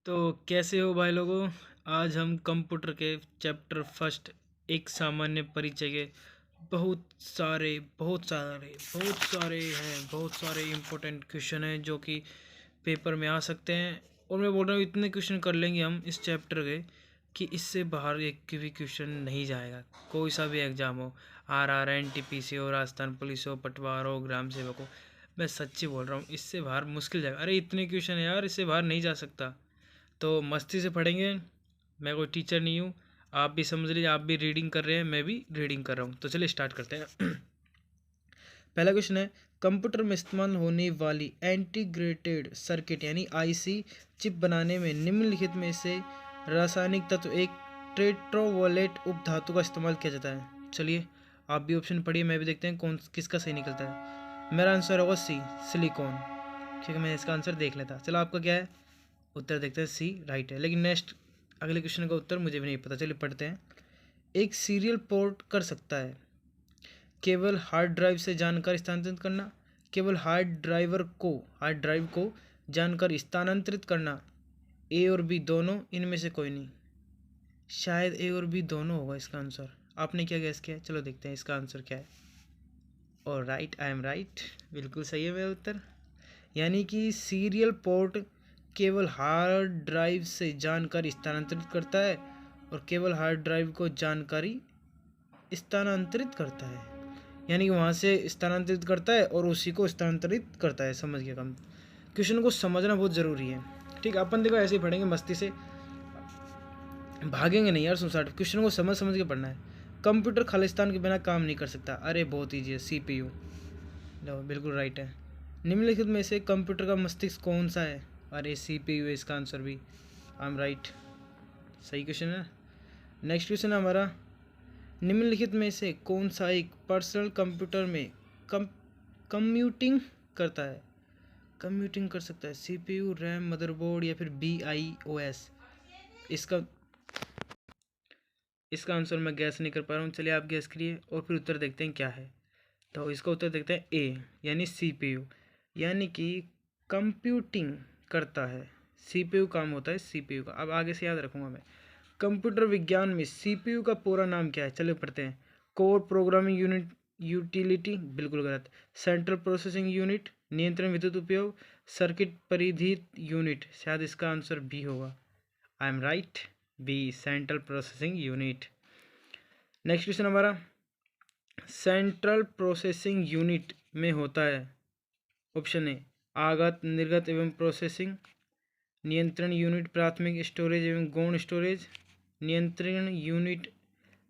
तो कैसे हो भाई लोगों। आज हम कंप्यूटर के चैप्टर फर्स्ट एक सामान्य परिचय के बहुत सारे इम्पोर्टेंट क्वेश्चन हैं जो कि पेपर में आ सकते हैं। और मैं बोल रहा हूँ इतने क्वेश्चन कर लेंगे हम इस चैप्टर के कि इससे बाहर एक भी क्वेश्चन नहीं जाएगा। कोई सा भी एग्जाम हो, आर NTPC हो, राजस्थान पुलिस हो, पटवार हो, ग्राम सेवक हो, मैं सच्ची बोल रहा हूँ इससे बाहर मुश्किल जाएगा। अरे इतने क्वेश्चन है यार, इससे बाहर नहीं जा सकता। तो मस्ती से पढ़ेंगे। मैं कोई टीचर नहीं हूँ, आप भी समझ लीजिए, आप भी रीडिंग कर रहे हैं, मैं भी रीडिंग कर रहा हूँ। तो चलिए स्टार्ट करते हैं। पहला क्वेश्चन है, कंप्यूटर में इस्तेमाल होने वाली इंटीग्रेटेड सर्किट यानी आईसी चिप बनाने में निम्नलिखित में से रासायनिक तत्व एक टेट्रावोलेट उपधातु का इस्तेमाल किया जाता है। चलिए आप भी ऑप्शन पढ़िए, मैं भी देखते हैं कौन किसका सही निकलता है। मेरा आंसर होगा सी, सिलिकॉन। ठीक है, मैं इसका आंसर देख लेता। चलो आपका क्या है, उत्तर देखते हैं। सी राइट है, लेकिन नेक्स्ट अगले क्वेश्चन का उत्तर मुझे भी नहीं पता। चलिए पढ़ते हैं। एक सीरियल पोर्ट कर सकता है केवल हार्ड ड्राइव से जानकारी स्थानांतरित करना, केवल हार्ड ड्राइव को जानकारी स्थानांतरित करना, ए और बी दोनों, इनमें से कोई नहीं। शायद ए और बी दोनों होगा इसका आंसर। आपने क्या गैस किया? चलो देखते हैं इसका आंसर क्या है। और राइट, आई एम राइट, बिल्कुल सही है मेरा उत्तर। यानी कि सीरियल पोर्ट केवल हार्ड ड्राइव से जानकारी स्थानांतरित करता है और केवल हार्ड ड्राइव को जानकारी स्थानांतरित करता है, यानी कि वहाँ से स्थानांतरित करता है और उसी को स्थानांतरित करता है। समझ गया? कम क्वेश्चन को समझना बहुत ज़रूरी है। ठीक, अपन देखो ऐसे ही पढ़ेंगे मस्ती से, भागेंगे नहीं यार। 160 क्वेश्चन को समझ समझ के पढ़ना है। कंप्यूटर खालिस्तान के बिना काम नहीं कर सकता। अरे बहुत ईजी है, CPU। लो बिल्कुल राइट है। निम्नलिखित में से कंप्यूटर का मस्तिष्क कौन सा है? अरे CPU है इसका आंसर भी। आई एम राइट, सही क्वेश्चन है। नेक्स्ट क्वेश्चन है हमारा, निम्नलिखित में से कौन सा एक पर्सनल कंप्यूटर में कंप्यूटिंग करता है, कंप्यूटिंग कर सकता है? CPU, रैम, मदरबोर्ड या फिर BIOS? इसका इसका आंसर मैं गैस नहीं कर पा रहा हूँ। चलिए आप गैस करिए और फिर उत्तर देखते हैं क्या है। तो इसका उत्तर देखते हैं ए, यानी CPU। यानी कि कंप्यूटिंग करता है, CPU काम होता है CPU का। अब आगे से याद रखूँगा मैं। कंप्यूटर विज्ञान में CPU का पूरा नाम क्या है? चलिए पढ़ते हैं। कोर प्रोग्रामिंग यूनिट, यूटिलिटी, बिल्कुल गलत। सेंट्रल प्रोसेसिंग यूनिट, नियंत्रण विद्युत उपयोग, सर्किट परिधि यूनिट, शायद इसका आंसर बी होगा। I am right, B, central processing unit. Next question हमारा, सेंट्रल प्रोसेसिंग यूनिट में होता है, ऑप्शन ए आगत, निर्गत एवं प्रोसेसिंग, नियंत्रण यूनिट, प्राथमिक स्टोरेज एवं गौण स्टोरेज, नियंत्रण यूनिट,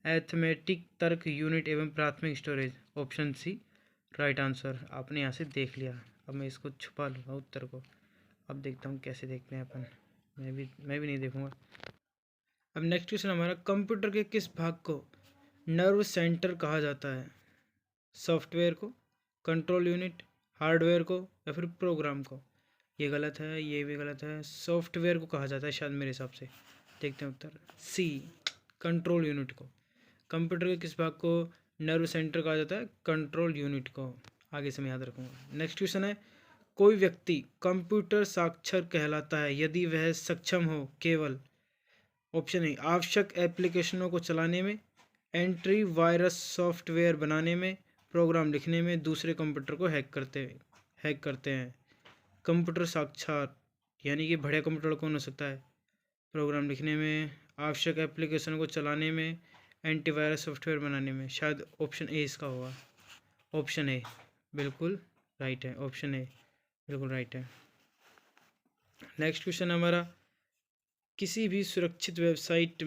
एथमेटिक तर्क यूनिट एवं प्राथमिक स्टोरेज। Option C right answer. आपने यहाँ से देख लिया, अब मैं इसको छुपा लूँगा उत्तर को। अब देखता हूँ कैसे देखते हैं अपन। मैं भी नहीं देखूँगा। अब नेक्स्ट क्वेश्चन हमारा, कंप्यूटर के किस भाग को नर्व सेंटर कहा जाता है? सॉफ्टवेयर को, कंट्रोल यूनिट, हार्डवेयर को या फिर प्रोग्राम को? ये गलत है, ये भी गलत है। सॉफ्टवेयर को कहा जाता है शायद मेरे हिसाब से। देखते हैं उत्तर, सी, कंट्रोल यूनिट को। कंप्यूटर के किस भाग को नर्व सेंटर कहा जाता है? कंट्रोल यूनिट को। आगे से मैं याद रखूँगा। नेक्स्ट क्वेश्चन है, कोई व्यक्ति कंप्यूटर साक्षर कहलाता है यदि वह सक्षम हो केवल, ऑप्शन ए आवश्यक एप्लीकेशनों को चलाने में, एंट्री वायरस सॉफ्टवेयर बनाने में, प्रोग्राम लिखने में, दूसरे कंप्यूटर को हैक करते हैं। कंप्यूटर साक्षर यानी कि बढ़िया कंप्यूटर कौन हो सकता है? प्रोग्राम लिखने में, आवश्यक एप्लीकेशन को चलाने में, एंटीवायरस सॉफ्टवेयर बनाने में। शायद ऑप्शन ए इसका होगा। ऑप्शन ए बिल्कुल राइट है, ऑप्शन ए बिल्कुल राइट है। नेक्स्ट क्वेश्चन हमारा, किसी भी सुरक्षित वेबसाइट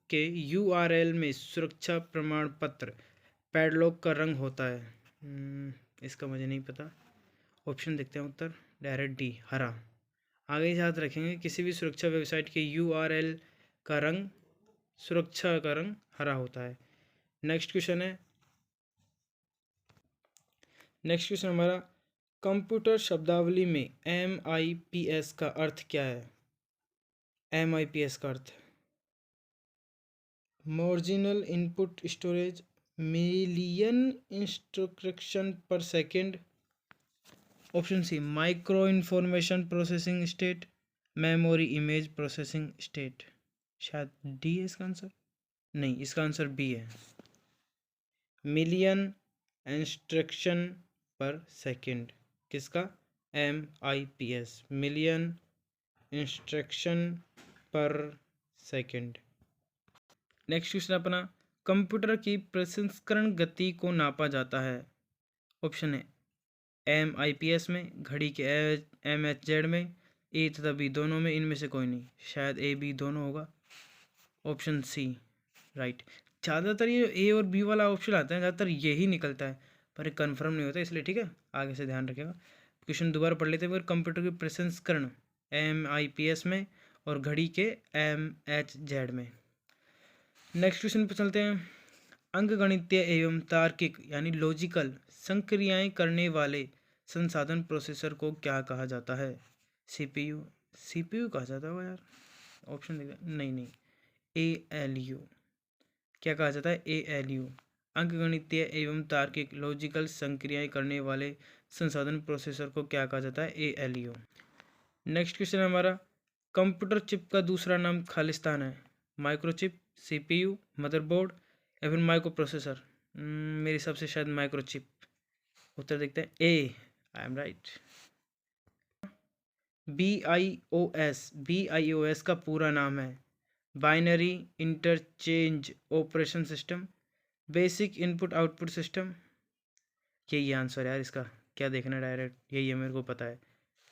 के URL में सुरक्षा प्रमाण पत्र पैडलॉक का रंग होता है। इसका मुझे नहीं पता। ऑप्शन देखते हैं उत्तर, डायरेक्ट डी, हरा। आगे याद रखेंगे, किसी भी सुरक्षा वेबसाइट के URL का रंग, सुरक्षा का रंग हरा होता है। नेक्स्ट क्वेश्चन हमारा, कंप्यूटर शब्दावली में MIPS का अर्थ क्या है? MIPS का अर्थ, marginal input storage, million instruction per second, option C micro information processing state, memory image processing state, शायद डी है इसका आंसर, नहीं इसका आंसर बी है। मिलियन इंस्ट्रक्शन पर सेकंड, किसका, MIPS, million instruction per second. Next question अपना, computer की प्रसंस्करण गति को नापा जाता है। ऑप्शन है MIPS में, घड़ी के MHZ में, ए तथा बी दोनों में, इनमें से कोई नहीं, शायद ए बी दोनों होगा। Option C right. ज़्यादातर ये ए और बी वाला ऑप्शन आता है, ज़्यादातर यही निकलता है, पर कन्फर्म नहीं होता, इसलिए ठीक है आगे से ध्यान रखिएगा। क्वेश्चन दोबारा पढ़ लेते हैं। कंप्यूटर की प्रसंस्करण MIPS में और घड़ी के MHZ में। नेक्स्ट क्वेश्चन पर चलते हैं। अंकगणितीय एवं तार्किक यानी लॉजिकल संक्रियाएं करने वाले संसाधन प्रोसेसर को क्या कहा जाता है? CPU कहा जाता होगा यार, ऑप्शन देखा, नहीं ALU, क्या कहा जाता है? ALU, अंकगणितीय एवं तार्किक लॉजिकल संक्रियाएं करने वाले संसाधन प्रोसेसर को क्या कहा जाता है? ALU। नेक्स्ट क्वेश्चन हमारा, कंप्यूटर चिप का दूसरा नाम खालिस्तान है। माइक्रोचिप, CPU, मदरबोर्ड या फिर माइक्रो प्रोसेसर? मेरे हिसाब से शायद माइक्रोचिप। उत्तर देखते हैं, ए, आई एम राइट। BIOS का पूरा नाम है binary interchange operation system, basic input output system. यही आंसर है यार इसका, क्या देखना डायरेक्ट, यही है, मेरे को पता है।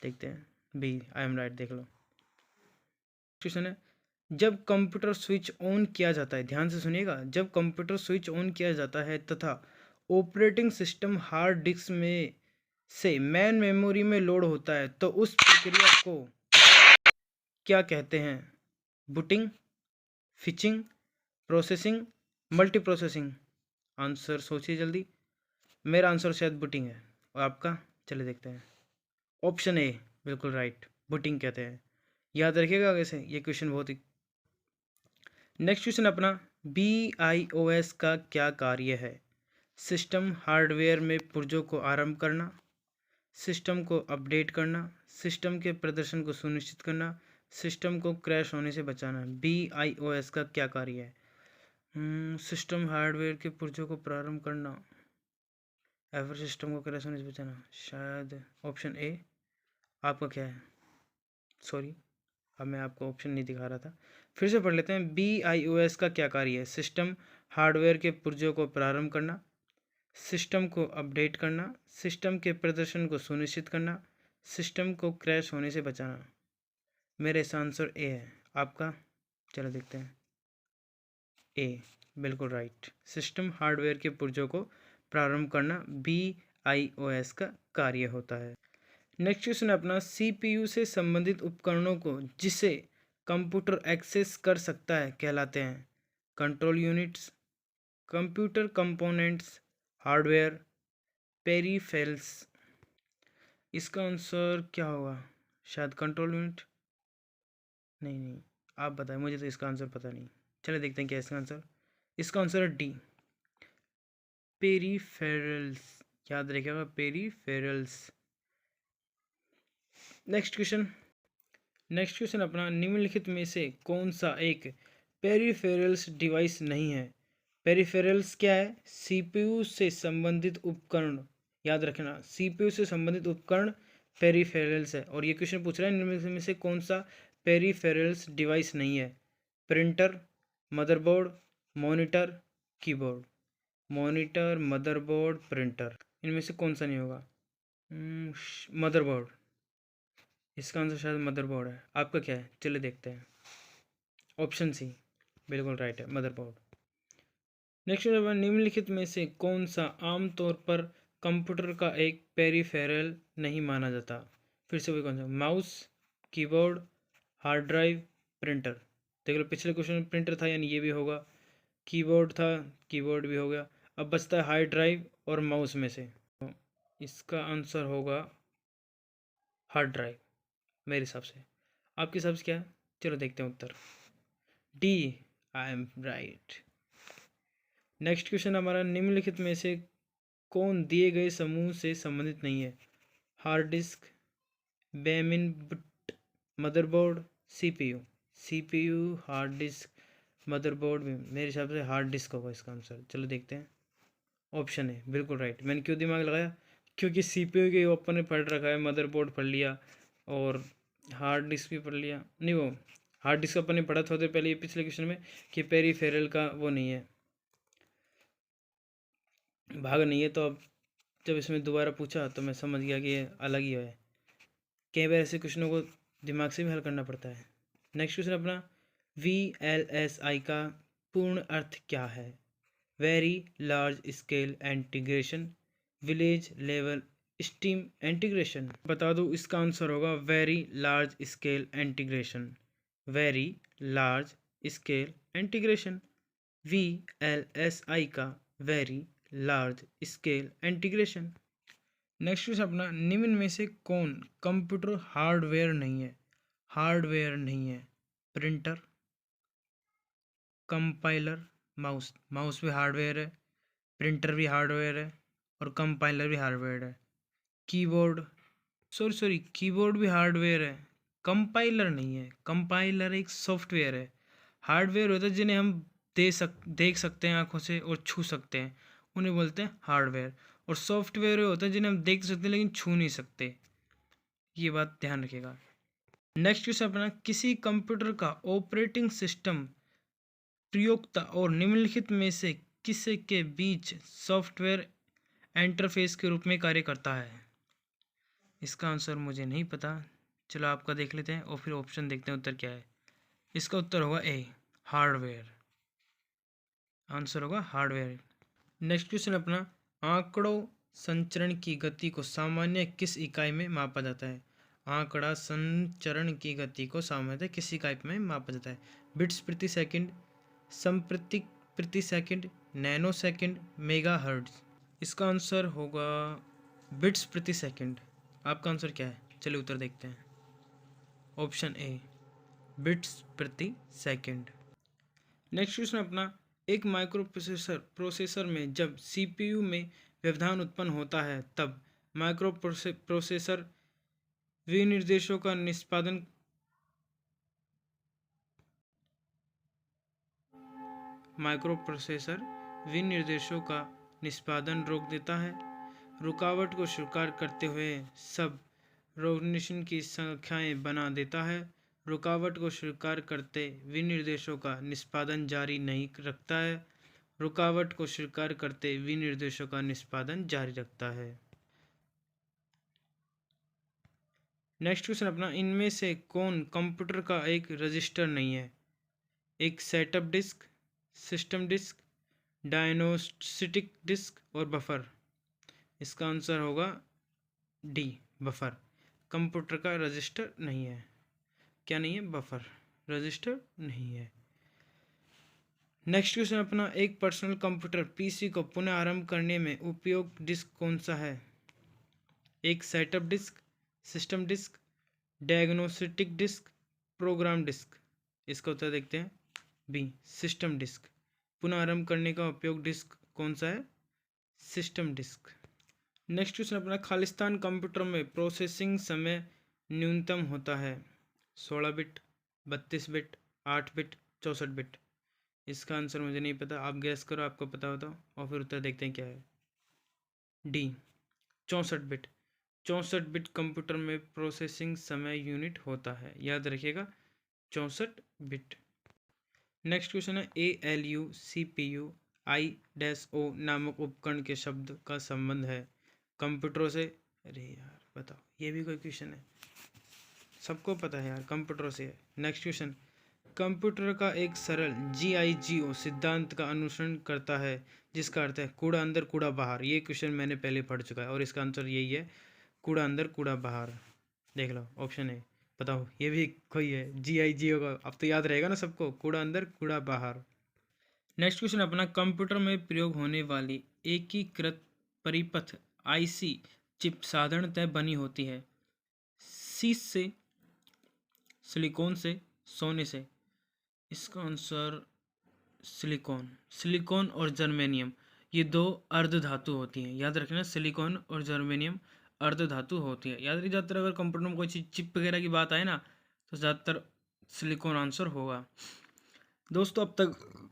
देखते हैं, बी, आई एम राइट, देख लो। क्वेश्चन है, जब कंप्यूटर स्विच ऑन किया जाता है, ध्यान से सुनिएगा, जब कंप्यूटर स्विच ऑन किया जाता है तथा ऑपरेटिंग सिस्टम हार्ड डिस्क में से मेन मेमोरी में लोड होता है तो उस प्रक्रिया को क्या कहते हैं? Booting, fetching, processing, multi processing? Answer सोचिए जल्दी। मेरा आंसर शायद बूटिंग है, और आपका? चलिए देखते हैं। ऑप्शन ए बिल्कुल राइट, बूटिंग कहते हैं, याद रखिएगा आगे से, ये क्वेश्चन बहुत ही। नेक्स्ट क्वेश्चन अपना, BIOS का क्या कार्य है? सिस्टम हार्डवेयर में पुर्जों को आरंभ करना, सिस्टम को अपडेट करना, सिस्टम के प्रदर्शन को सुनिश्चित करना, सिस्टम को क्रैश होने से बचाना। BIOS का क्या कार्य है? सिस्टम हार्डवेयर के पुर्जों को प्रारंभ करना या फिर सिस्टम को क्रैश होने से बचाना, शायद ऑप्शन ए। आपका क्या है? सॉरी, अब मैं आपको ऑप्शन नहीं दिखा रहा था, फिर से पढ़ लेते हैं। BIOS का क्या कार्य है? सिस्टम हार्डवेयर के पुर्जों को प्रारंभ करना, सिस्टम को अपडेट करना, सिस्टम के प्रदर्शन को सुनिश्चित करना, सिस्टम को क्रैश होने से बचाना। मेरे आंसर ए है, आपका? चलो देखते हैं, ए बिल्कुल राइट, सिस्टम हार्डवेयर के पुर्जों को प्रारंभ करना BIOS का कार्य होता है। नेक्स्ट क्वेश्चन अपना, CPU से संबंधित उपकरणों को जिसे कंप्यूटर एक्सेस कर सकता है कहलाते हैं control units, computer components, hardware, peripherals? इसका आंसर क्या होगा? शायद कंट्रोल यूनिट, नहीं आप बताएं, मुझे तो इसका आंसर पता नहीं। चलिए देखते हैं क्या इसका आंसर। इसका आंसर है डी, पेरीफेरल्स, याद रखिएगा, पेरीफेरल्स। नेक्स्ट क्वेश्चन अपना, निम्नलिखित में से कौन सा एक पेरीफेरल्स डिवाइस नहीं है? पेरीफेरल्स क्या है? CPU से संबंधित उपकरण, याद रखना, CPU से संबंधित उपकरण पेरीफेरल्स है। और ये क्वेश्चन पूछ रहा है निम्नलिखित में से कौन सा पेरीफेरल्स डिवाइस नहीं है? Printer, motherboard, monitor, keyboard? Monitor, motherboard, printer, इनमें से कौन सा नहीं होगा? मदरबोर्ड, इसका आंसर शायद मदरबोर्ड है। आपका क्या है? चलिए देखते हैं, ऑप्शन सी बिल्कुल राइट है, मदरबोर्ड। नेक्स्ट, निम्नलिखित में से कौन सा आमतौर पर कंप्यूटर का एक पेरीफेरल नहीं माना जाता? फिर से वही, कौन सा? Mouse, keyboard, hard drive, printer? देख लो, पिछले क्वेश्चन में प्रिंटर था, यानी ये भी होगा। कीबोर्ड था, कीबोर्ड भी हो गया। अब बचता है हार्ड ड्राइव और माउस में से, इसका आंसर होगा हार्ड ड्राइव मेरे हिसाब से। आपके हिसाब से क्या है? चलो देखते हैं उत्तर, D, I am right. Next question हमारा, निम्नलिखित में से कौन दिए गए समूह से संबंधित नहीं है? हार्ड डिस्क, बेमिन बुट, motherboard, CPU. CPU, hard disk, motherboard में मेरे हिसाब से हार्ड डिस्क होगा इसका आंसर। चलो देखते हैं। ऑप्शन है बिल्कुल राइट। मैंने क्यों दिमाग लगाया, क्योंकि सीपीयू के ऊपर ने पढ़ रखा है, मदरबोर्ड पढ़ लिया और हार्ड डिस्क भी पढ़ लिया। नहीं, वो हार्ड डिस्क अपन ने पढ़ा था तो पहले पिछले क्वेश्चन में कि पेरीफेरल का वो नहीं है, भाग नहीं है। तो अब जब इसमें दोबारा पूछा तो मैं समझ गया कि ये अलग ही है। कई बार ऐसे क्वेश्चनों को दिमाग से भी हल करना पड़ता है। नेक्स्ट क्वेश्चन अपना, VLSI का पूर्ण अर्थ क्या है? Very large scale integration, village level steam integration. बता दूँ इसका आंसर होगा very large scale integration. Very large scale integration, VLSI का very large scale integration. Next question अपना, निम्न में से कौन कंप्यूटर हार्डवेयर नहीं है? हार्डवेयर नहीं है, प्रिंटर, कंपाइलर, माउस। माउस भी हार्डवेयर है, प्रिंटर भी हार्डवेयर है और कंपाइलर भी हार्डवेयर है। कीबोर्ड, सॉरी कीबोर्ड भी हार्डवेयर है, कंपाइलर नहीं है। कंपाइलर एक सॉफ्टवेयर है। हार्डवेयर होता है जिन्हें हम देख सकते हैं आंखों से और छू सकते हैं, उन्हें बोलते हैं हार्डवेयर। और सॉफ्टवेयर होता है जिन्हें हम देख सकते हैं लेकिन छू नहीं सकते। ये बात ध्यान रखिएगा। नेक्स्ट क्वेश्चन अपना, किसी कंप्यूटर का ऑपरेटिंग सिस्टम प्रयोक्ता और निम्नलिखित में से किसी के बीच सॉफ्टवेयर इंटरफेस के रूप में कार्य करता है? इसका आंसर मुझे नहीं पता, चलो आपका देख लेते हैं और फिर ऑप्शन देखते हैं उत्तर क्या है। इसका उत्तर होगा ए, हार्डवेयर। आंसर होगा हार्डवेयर। नेक्स्ट क्वेश्चन अपना, आंकड़ों संचरण की गति को सामान्य किस इकाई में मापा जाता है? आंकड़ा संचरण की गति को सामान्यतः किस इकाई में मापा जाता है? बिट्स प्रति सेकंड, समप्रतिक प्रति second, nano second, mega hertz. इसका आंसर होगा बिट्स प्रति सेकंड। आपका आंसर क्या है? चलिए उत्तर देखते हैं। ऑप्शन ए, बिट्स प्रति सेकंड। नेक्स्ट क्वेश्चन अपना, एक माइक्रो प्रोसेसर में जब सीपीयू में व्यवधान उत्पन्न होता है तब माइक्रो प्रोसेसर विनिर्देशों का निष्पादन रोक देता है। रुकावट को स्वीकार करते हुए सब रोगनिशन की संख्याएं बना देता है। रुकावट को स्वीकार करते विनिर्देशों का निष्पादन जारी नहीं रखता है। रुकावट को स्वीकार करते विनिर्देशों का निष्पादन जारी रखता है। नेक्स्ट क्वेश्चन अपना, इनमें से कौन कंप्यूटर का एक रजिस्टर नहीं है? एक setup disk, system disk, diagnostic disk और बफर। इसका आंसर होगा डी, बफर। कंप्यूटर का रजिस्टर नहीं है। क्या नहीं है? बफर, रजिस्टर नहीं है। नेक्स्ट क्वेश्चन अपना, एक पर्सनल कंप्यूटर पीसी को पुनः आरंभ करने में उपयोग डिस्क कौन सा है? एक setup disk, system disk, diagnostic disk, program disk. इसका उत्तर देखते हैं, बी, सिस्टम डिस्क। पुनः आरंभ करने का उपयोग डिस्क कौन सा है? System disc. नेक्स्ट क्वेश्चन अपना, खालिस्तान कंप्यूटर में प्रोसेसिंग समय न्यूनतम होता है 16 बिट, 32 बिट, 8 बिट, 64 बिट। इसका आंसर मुझे नहीं पता, आप गैस करो, आपको पता हो तो, और फिर उत्तर देखते हैं क्या है। D, 64 bit. 64 बिट कंप्यूटर में प्रोसेसिंग समय यूनिट होता है, याद रखिएगा 64 बिट। नेक्स्ट क्वेश्चन है, ALU CPU I-O नामक उपकरण के शब्द का संबंध है कंप्यूटरों से। अरे यार बताओ, ये भी कोई क्वेश्चन है? सबको पता है यार, कंप्यूटरों से है। नेक्स्ट क्वेश्चन, कंप्यूटर का एक सरल GIGO सिद्धांत का अनुसरण करता है जिसका अर्थ है कूड़ा अंदर कूड़ा बाहर। ये क्वेश्चन मैंने पहले पढ़ चुका है और इसका आंसर यही है, कूड़ा अंदर कूड़ा बाहर। देख लो ऑप्शन है, बताओ ये भी कोई है GIGO का? अब तो याद रहेगा ना सबको, कूड़ा अंदर कूड़ा बाहर। नेक्स्ट क्वेश्चन अपना, कंप्यूटर में प्रयोग होने वाली एकीकृत परिपथ IC चिप साधारणतः बनी होती है शीश से, सिलिकॉन से, सोने से। इसका आंसर सिलिकॉन। सिलिकॉन और जर्मेनियम ये दो अर्ध धातु होती हैं, याद रखना, सिलिकॉन और जर्मेनियम अर्ध धातु होती है। याद रखिए, ज़्यादातर अगर कंप्यूटर में कोई चीज चिप वगैरह की बात आए ना, तो ज़्यादातर सिलिकॉन आंसर होगा। दोस्तों, अब तक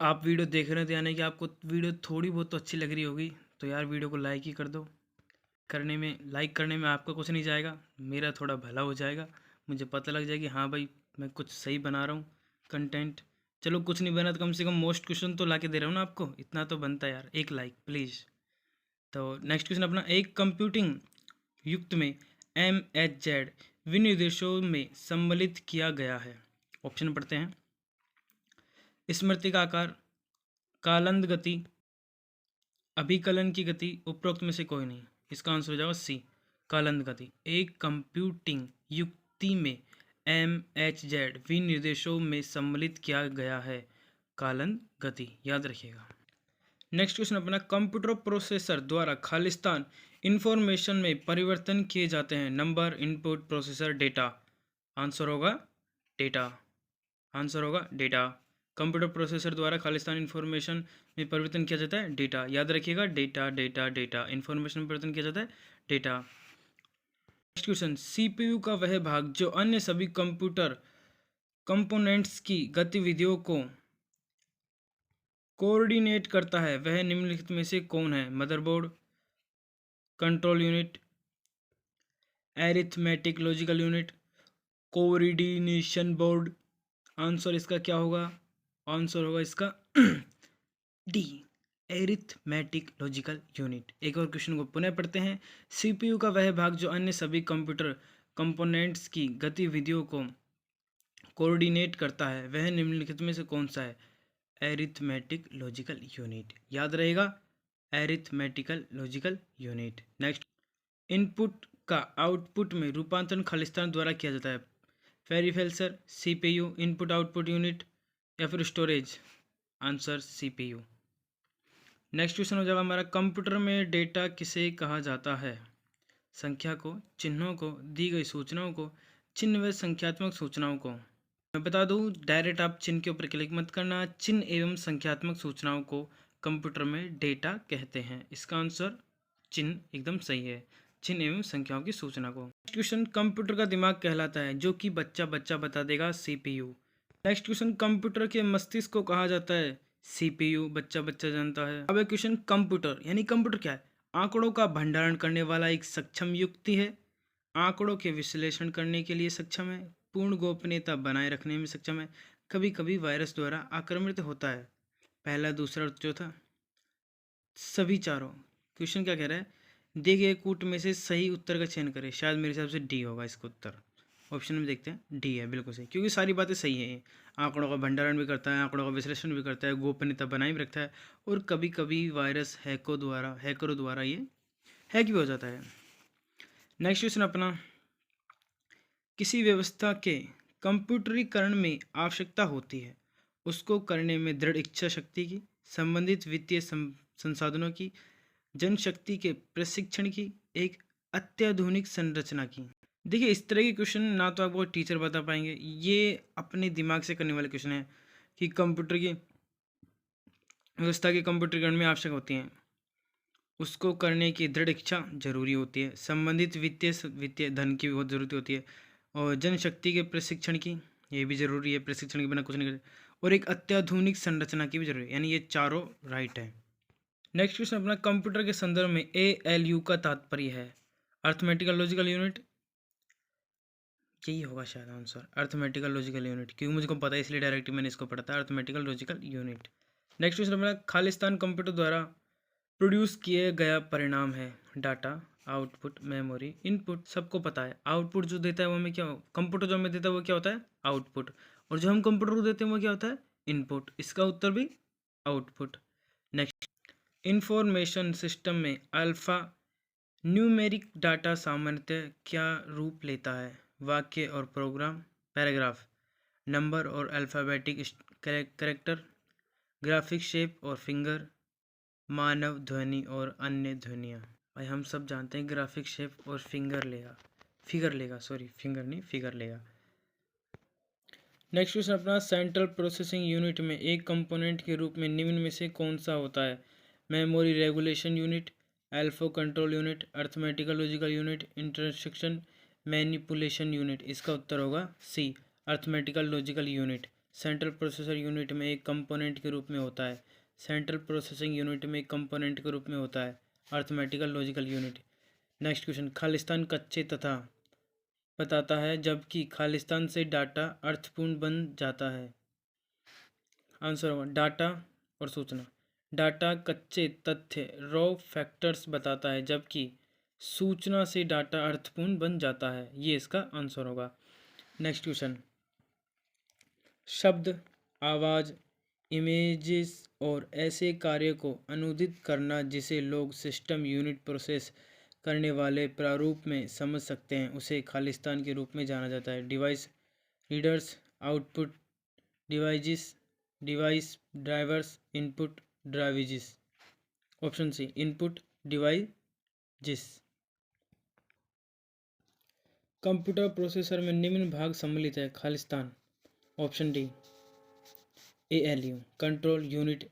आप वीडियो देख रहे थे, यानी कि आपको वीडियो थोड़ी बहुत तो अच्छी लग रही होगी, तो यार वीडियो को लाइक ही कर दो। लाइक करने में आपका कुछ नहीं जाएगा, मेरा थोड़ा भला हो जाएगा, मुझे पता लग जाएगी हाँ भाई मैं कुछ सही बना रहा हूँ कंटेंट। चलो कुछ नहीं बना तो कम से कम मोस्ट क्वेश्चन तो ला के दे रहा हूँ ना आपको, इतना तो बनता है यार, एक लाइक प्लीज़। तो नेक्स्ट क्वेश्चन अपना, एक कंप्यूटिंग युक्त में MHZ विनिर्देशों में सम्मिलित किया गया है। ऑप्शन पढ़ते हैं। स्मृति का आकार, कालंद गति, अभिकलन की गति, उपरोक्त में से कोई नहीं। इसका आंसर हो जाएगा सी, कालंद गति। एक कंप्यूटिंग युक्ति में MHZ विनिर्देशों में सम्मिलित किया गया है कालंद गति, याद रखिएगा। नेक्स्ट क्वेश्चन अपना, कंप्यूटर प्रोसेसर द्वारा खालिस्तान इंफॉर्मेशन में परिवर्तन किए जाते हैं। Number, input, processor, data. Answer होगा डेटा, आंसर होगा डेटा। कंप्यूटर प्रोसेसर द्वारा खालिस्तान इंफॉर्मेशन में परिवर्तन किया जाता है डेटा, याद रखिएगा डेटा डेटा डेटा, इंफॉर्मेशन में परिवर्तन किया जाता है डेटा। नेक्स्ट क्वेश्चन, CPU का वह भाग जो अन्य सभी कंप्यूटर कंपोनेंट्स की गतिविधियों को कोऑर्डिनेट करता है, वह निम्नलिखित में से कौन है? Motherboard, control unit, arithmetic logical unit, coordination board. Answer इसका क्या होगा? आंसर होगा इसका डी, एरिथमेटिक लॉजिकल यूनिट। एक और क्वेश्चन को पुनः पढ़ते हैं। CPU का वह भाग जो अन्य सभी कंप्यूटर कंपोनेंट्स की गतिविधियों को कोऑर्डिनेट करता है, वह निम्नलिखित में से कौन सा है? एरिथमेटिक लॉजिकल यूनिट, याद रहेगा arithmetical logical unit. Next, input का आउटपुट में रूपांतरण खालिस्तान द्वारा किया जाता है। Peripherals, CPU, input output unit या फिर storage. Answer CPU। Next question हो जाएगा हमारा, कंप्यूटर में डेटा किसे कहा जाता है? संख्या को, चिन्हों को, दी गई सूचनाओं को, चिन्ह व संख्यात्मक सूचनाओं को। मैं बता दूं, डायरेक्ट आप चिन्ह के ऊपर क्लिक मत करना। चिन्ह एवं संख्यात्मक सूचनाओं को कंप्यूटर में डेटा कहते हैं। इसका आंसर चिन्ह एकदम सही है, चिन्ह एवं संख्याओं की सूचना को। नेक्स्ट क्वेश्चन, कंप्यूटर का दिमाग कहलाता है, जो कि बच्चा बता देगा CPU। नेक्स्ट क्वेश्चन, कंप्यूटर के मस्तिष्क को कहा जाता है CPU, बच्चा जानता है। अब एक क्वेश्चन, कंप्यूटर यानी कंप्यूटर क्या है? आंकड़ों का भंडारण करने वाला एक सक्षम युक्ति है, आंकड़ों के विश्लेषण करने के लिए सक्षम है, पूर्ण गोपनीयता बनाए रखने में सक्षम है, कभी कभी वायरस द्वारा आक्रमित होता है। पहला, दूसरा और चौथा, सभी चारों। क्वेश्चन क्या कह रहा है? दिए गए कूट में से सही उत्तर का चयन करें। शायद मेरे हिसाब से डी होगा इसका उत्तर। ऑप्शन में देखते हैं, डी है बिल्कुल सही, क्योंकि सारी बातें सही हैं। आंकड़ों का भंडारण भी करता है, आंकड़ों का विश्लेषण भी करता है, गोपनीयता बनाए भी रखता है, और कभी कभी वायरस हैकरों द्वारा ये हैक भी हो जाता है। नेक्स्ट क्वेश्चन अपना, किसी व्यवस्था के कंप्यूटरीकरण में आवश्यकता होती है, उसको करने में दृढ़ इच्छा शक्ति की, संबंधित वित्तीय संसाधनों की, जनशक्ति के प्रशिक्षण की, एक अत्याधुनिक संरचना की। देखिए, इस तरह के क्वेश्चन ना तो आपको टीचर बता पाएंगे, ये अपने दिमाग से करने वाले क्वेश्चन है कि कंप्यूटर की व्यवस्था के कंप्यूटरीकरण में आवश्यक होती हैं, उसको करने की दृढ़ इच्छा जरूरी होती है, संबंधित वित्तीय धन की बहुत ज़रूरत होती है, और जनशक्ति के प्रशिक्षण की ये भी जरूरी है, प्रशिक्षण के बिना कुछ नहीं करते, और एक अत्याधुनिक संरचना की भी जरूरी है, यानी ये चारों राइट है। नेक्स्ट क्वेश्चन अपना, कंप्यूटर के संदर्भ में ALU का तात्पर्य है? अर्थमेटिकल लॉजिकल यूनिट, यही होगा शायद आंसर, अर्थमेटिकल लॉजिकल यूनिट, क्योंकि मुझको पता है इसलिए डायरेक्ट मैंने इसको पढ़ा था, arithmetical logical unit. Next question अपना, खालिस्तान कंप्यूटर द्वारा प्रोड्यूस किए गया परिणाम है? Data, output, memory, input. सबको पता है आउटपुट जो देता है वो हमें क्या, कंप्यूटर जो हमें देता है वो क्या होता है? आउटपुट, और जो हम कंप्यूटर को देते हैं वो क्या होता है? इनपुट। इसका उत्तर भी आउटपुट। नेक्स्ट, इंफॉर्मेशन सिस्टम में अल्फा न्यूमेरिक डाटा सामान्यतः क्या रूप लेता है? वाक्य और प्रोग्राम, पैराग्राफ, नंबर और अल्फ़ाबेटिक कैरेक्टर, ग्राफिक शेप और फिंगर, मानव ध्वनि और अन्य ध्वनियाँ। भाई हम सब जानते हैं ग्राफिक शेप और फिंगर लेगा, फिगर लेगा। नेक्स्ट क्वेश्चन अपना, सेंट्रल प्रोसेसिंग यूनिट में एक कंपोनेंट के रूप में निम्न में से कौन सा होता है? Memory regulation unit, alpha control unit, arithmetical logical unit, instruction manipulation unit, इसका उत्तर होगा C, arithmetical logical unit. Central processor unit में एक कंपोनेंट के रूप में होता है, सेंट्रल प्रोसेसिंग यूनिट में एक कंपोनेंट के रूप में होता है arithmetical logical unit. Next question, Khalistan कच्चे तथा बताता है जबकि खालिस्तान से डाटा अर्थपूर्ण बन जाता है। आंसर होगा डाटा और सूचना। डाटा कच्चे तथ्य रॉ फैक्टर्स बताता है जबकि सूचना से डाटा अर्थपूर्ण बन जाता है, ये इसका आंसर होगा। नेक्स्ट क्वेश्चन, शब्द, आवाज़, इमेजेस और ऐसे कार्य को अनुदित करना जिसे लोग सिस्टम यूनिट प्रोसेस करने वाले प्रारूप में समझ सकते हैं, उसे खालिस्तान के रूप में जाना जाता है। Device, readers, output devices, device drivers, input drivages. Option C, input devices. Computer processor में निम्न भाग सम्मिलित है। Khalistan. Option D, ALU control unit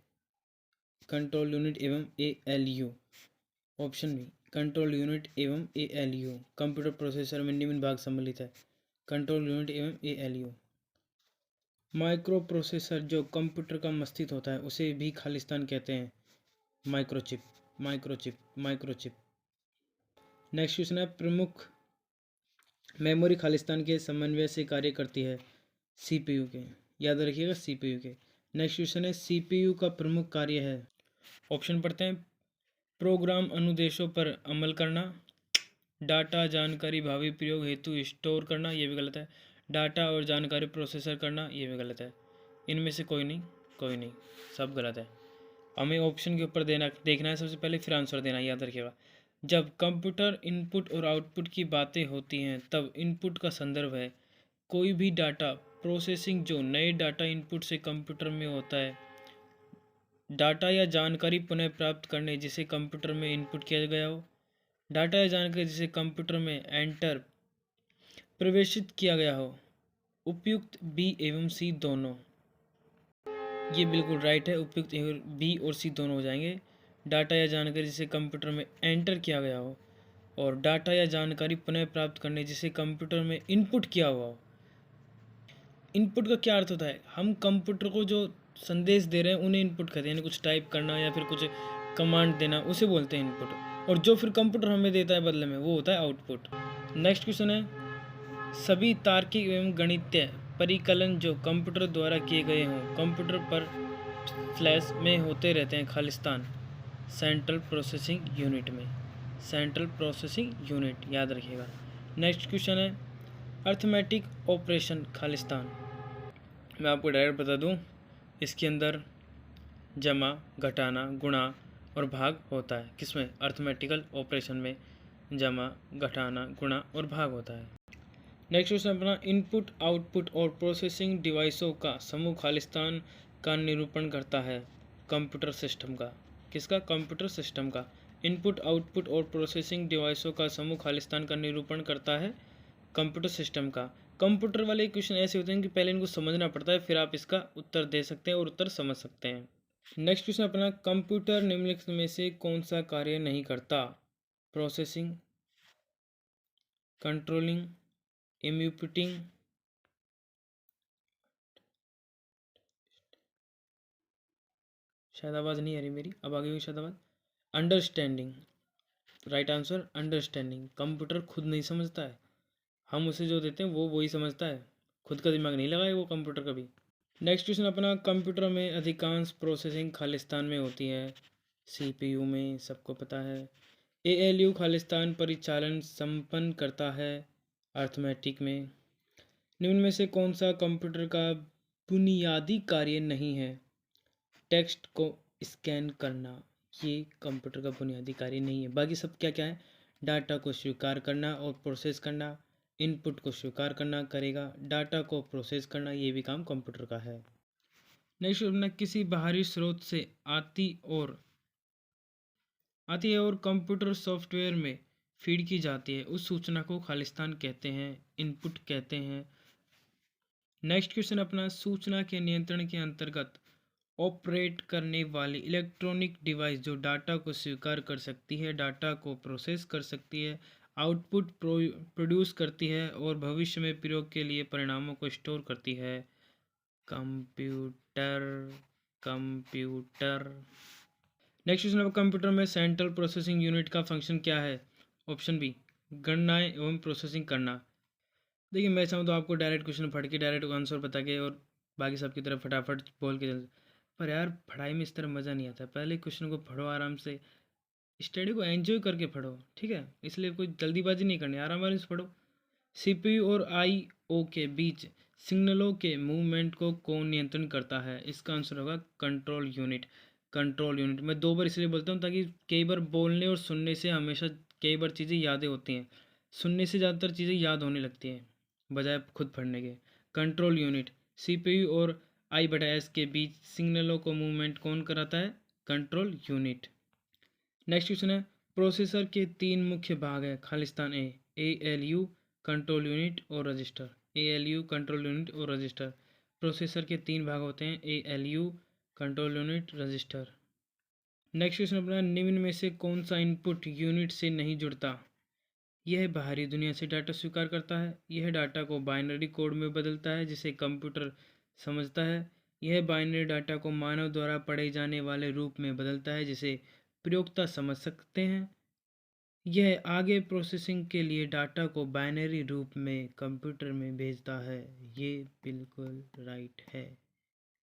एवं ALU। Option B, control unit एवं ALU। कंप्यूटर प्रोसेसर में निम्न भाग सम्मिलित है। कंट्रोल यूनिट एवं ALU। माइक्रो प्रोसेसर जो कंप्यूटर का मस्तिष्क होता है उसे भी खालिस्तान कहते हैं। माइक्रोचिप। नेक्स्ट क्वेश्चन है, प्रमुख मेमोरी खालिस्तान के समन्वय से कार्य करती है। CPU के, याद रखिएगा CPU के। नेक्स्ट क्वेश्चन है, CPU का प्रमुख कार्य है। ऑप्शन पढ़ते हैं, प्रोग्राम अनुदेशों पर अमल करना, डाटा जानकारी भावी प्रयोग हेतु स्टोर करना, ये भी गलत है। डाटा और जानकारी प्रोसेसर करना, ये भी गलत है। इनमें से कोई नहीं, सब गलत है। हमें ऑप्शन के ऊपर देखना है सबसे पहले, फिर आंसर देना है, याद रखिएगा। जब कंप्यूटर इनपुट और आउटपुट की बातें होती हैं तब इनपुट का संदर्भ है कोई भी डाटा प्रोसेसिंग जो नए डाटा इनपुट से कंप्यूटर में होता है। डाटा या जानकारी पुनः प्राप्त करने जिसे कंप्यूटर में इनपुट किया गया हो, डाटा या जानकारी जिसे कंप्यूटर में एंटर प्रवेशित किया गया हो। उपयुक्त बी एवं सी दोनों, ये बिल्कुल राइट है। उपयुक्त बी और सी दोनों हो जाएंगे। डाटा या जानकारी जिसे कंप्यूटर में एंटर किया गया हो और डाटा या जानकारी पुनः प्राप्त करने जिसे कंप्यूटर में इनपुट किया हुआ हो। इनपुट का क्या अर्थ होता है, हम कंप्यूटर को जो संदेश दे रहे हैं उन्हें इनपुट कहते हैं, यानी कुछ टाइप करना या फिर कुछ कमांड देना, उसे बोलते हैं इनपुट। और जो फिर कंप्यूटर हमें देता है बदले में वो होता है आउटपुट। नेक्स्ट क्वेश्चन है, सभी तार्किक एवं गणितीय परिकलन जो कंप्यूटर द्वारा किए गए हों कंप्यूटर पर फ्लैश में होते रहते हैं। खालिस्तान सेंट्रल प्रोसेसिंग यूनिट में, सेंट्रल प्रोसेसिंग यूनिट, याद रखिएगा। नेक्स्ट क्वेश्चन है, अर्थमेटिक ऑपरेशन खालिस्तान। मैं आपको डायरेक्ट बता दूं, इसके अंदर जमा, घटाना, गुणा और भाग होता है। किसमें? अर्थमेटिकल ऑपरेशन में जमा, घटाना, गुणा और भाग होता है। नेक्स्ट क्वेश्चन अपना, इनपुट, आउटपुट और प्रोसेसिंग डिवाइसों का समूह खालिस्तान का निरूपण करता है। कंप्यूटर सिस्टम का, किसका? कंप्यूटर सिस्टम का। इनपुट, आउटपुट और प्रोसेसिंग डिवाइसों का समूह खालिस्तान का निरूपण करता है कंप्यूटर सिस्टम का। कंप्यूटर वाले क्वेश्चन ऐसे होते हैं कि पहले इनको समझना पड़ता है, फिर आप इसका उत्तर दे सकते हैं और उत्तर समझ सकते हैं। नेक्स्ट क्वेश्चन अपना, कंप्यूटर निम्नलिखित में से कौन सा कार्य नहीं करता? प्रोसेसिंग, कंट्रोलिंग, इम्यूपिटिंग, शायद आवाज़ नहीं आ रही मेरी, अब आ गई शायद आवाज़। Understanding, right answer understanding. Computer खुद नहीं समझता है, हम उसे जो देते हैं वो वही समझता है, खुद का दिमाग नहीं लगाए वो कंप्यूटर कभी। नेक्स्ट क्वेश्चन अपना, कंप्यूटर में अधिकांश प्रोसेसिंग खालिस्तान में होती है। CPU में, सबको पता है। ALU खालिस्तान परिचालन संपन्न करता है अर्थमेटिक में। निम्न में से कौन सा कंप्यूटर का बुनियादी कार्य नहीं है? टेक्स्ट को स्कैन करना, ये कंप्यूटर का बुनियादी कार्य नहीं है। बाकी सब क्या क्या है? डाटा को स्वीकार करना और प्रोसेस करना, इनपुट को स्वीकार करना करेगा, डाटा को प्रोसेस करना, ये भी काम कंप्यूटर का है। नेक्स्ट अपना, किसी बाहरी स्रोत से आती है और कंप्यूटर सॉफ्टवेयर में फीड की जाती है, उस सूचना को खालिस्तान कहते हैं, इनपुट कहते हैं। नेक्स्ट क्वेश्चन अपना, सूचना के नियंत्रण के अंतर्गत ऑपरेट करने वाली इलेक्ट्रॉनिक डिवाइस जो डाटा को स्वीकार कर सकती है, डाटा को प्रोसेस कर सकती है आउटपुट प्रोड्यूस करती है और भविष्य में प्रयोग के लिए परिणामों को स्टोर करती है। कंप्यूटर। नेक्स्ट क्वेश्चन, कंप्यूटर में सेंट्रल प्रोसेसिंग यूनिट का फंक्शन क्या है? ऑप्शन बी, गणनाएं एवं प्रोसेसिंग करना। देखिए मैं चाहूँ तो आपको डायरेक्ट क्वेश्चन पढ़ के डायरेक्ट आंसर बता के और बाकी सबकी तरफ फटाफट बोल के चल, पर यार पढ़ाई में इस तरह मज़ा नहीं आता। पहले क्वेश्चन को पढ़ो आराम से, स्टडी को एंजॉय करके पढ़ो, ठीक है? इसलिए कोई जल्दीबाजी नहीं करनी, आराम से पढ़ो। सीपीयू और आईओ के बीच सिग्नलों के मूवमेंट को कौन नियंत्रण करता है? इसका आंसर होगा कंट्रोल यूनिट। कंट्रोल यूनिट मैं 2 बार इसलिए बोलता हूँ ताकि कई बार बोलने और सुनने से हमेशा कई बार चीज़ें यादें होती हैं, सुनने से ज़्यादातर चीज़ें याद होने लगती हैं बजाय खुद पढ़ने के। कंट्रोल यूनिट, सीपीयू और आई/एस के बीच सिग्नलों को मूवमेंट कौन कराता है? Control unit. नेक्स्ट क्वेश्चन है, प्रोसेसर के 3 मुख्य भाग हैं खालिस्तान एएलयू, कंट्रोल यूनिट और रजिस्टर। एएलयू, कंट्रोल यूनिट और रजिस्टर। प्रोसेसर के 3 भाग होते हैं, ALU, control unit, register. Next question अपना, निम्न में से कौन सा इनपुट यूनिट से नहीं जुड़ता? यह बाहरी दुनिया से डाटा स्वीकार करता है, यह डाटा को बाइनरी कोड में बदलता है जिसे कंप्यूटर समझता है, यह बाइनरी डाटा को मानव द्वारा पढ़े जाने वाले रूप में बदलता है जिसे प्रयोक्ता समझ सकते हैं, यह आगे प्रोसेसिंग के लिए डाटा को बाइनरी रूप में कंप्यूटर में भेजता है। ये बिल्कुल राइट है,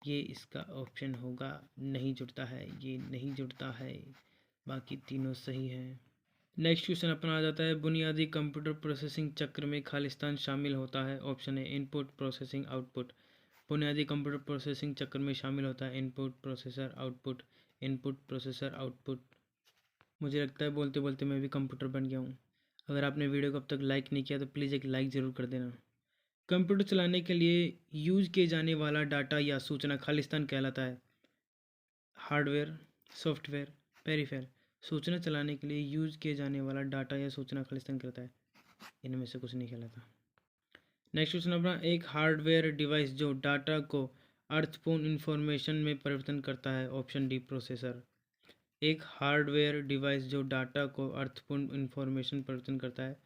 ये इसका ऑप्शन होगा, नहीं जुड़ता है, ये नहीं जुड़ता है, बाकी तीनों सही हैं। नेक्स्ट क्वेश्चन अपना आ जाता है, बुनियादी कंप्यूटर प्रोसेसिंग चक्र में खालिस्तान शामिल होता है। ऑप्शन है इनपुट, प्रोसेसिंग, आउटपुट। बुनियादी कंप्यूटर प्रोसेसिंग चक्र में शामिल होता है input, processor, output. Input, processor, output. मुझे लगता है बोलते बोलते मैं भी कंप्यूटर बन गया हूँ। अगर आपने वीडियो को अब तक लाइक नहीं किया तो प्लीज़ एक लाइक ज़रूर कर देना। कंप्यूटर चलाने के लिए यूज किए जाने वाला डाटा या सूचना खालिस्तान कहलाता है। Hardware, software, periphery. सूचना चलाने के लिए यूज किए जाने वाला डाटा या सूचना खालिस्तान कहलाता है, इनमें से कुछ नहीं कहलाता। नेक्स्ट क्वेश्चन अपना, एक हार्डवेयर डिवाइस जो डाटा को अर्थपूर्ण इंफॉर्मेशन में परिवर्तन करता है। Option D, processor. एक हार्डवेयर डिवाइस जो डाटा को अर्थपूर्ण इंफॉर्मेशन परिवर्तन करता है,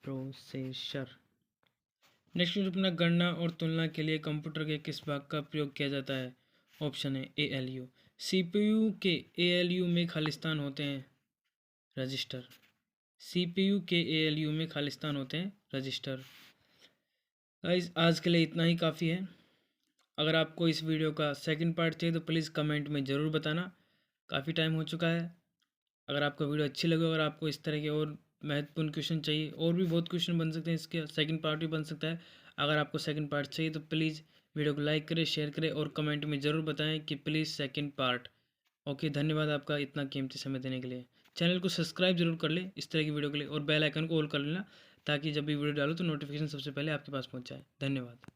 प्रोसेसर। नेक्स्ट क्वेश्चन अपना, गणना और तुलना के लिए कंप्यूटर के किस भाग का प्रयोग किया जाता है? ऑप्शन है एएलयू। सीपीयू के एएलयू में खालिस्तान होते हैं रजिस्टर। सीपीयू के एएलयू में खालिस्तान होते हैं रजिस्टर। गाइस आज के लिए इतना ही काफ़ी है। अगर आपको इस वीडियो का सेकंड पार्ट चाहिए तो प्लीज़ कमेंट में ज़रूर बताना, काफ़ी टाइम हो चुका है। अगर आपको वीडियो अच्छी लगे, अगर आपको इस तरह के और महत्वपूर्ण क्वेश्चन चाहिए, और भी बहुत क्वेश्चन बन सकते हैं, इसके सेकंड पार्ट भी बन सकता है। अगर आपको सेकंड पार्ट चाहिए तो प्लीज़ वीडियो को लाइक करें, शेयर करें और कमेंट में ज़रूर बताएं कि प्लीज़ सेकंड पार्ट। ओके, धन्यवाद आपका इतना कीमती समय देने के लिए। चैनल को सब्सक्राइब जरूर कर ले इस तरह की वीडियो के लिए, और बेल आइकन को ऑल कर लेना ताकि जब भी वीडियो डालो तो नोटिफिकेशन सबसे पहले आपके पास पहुंच जाए। धन्यवाद।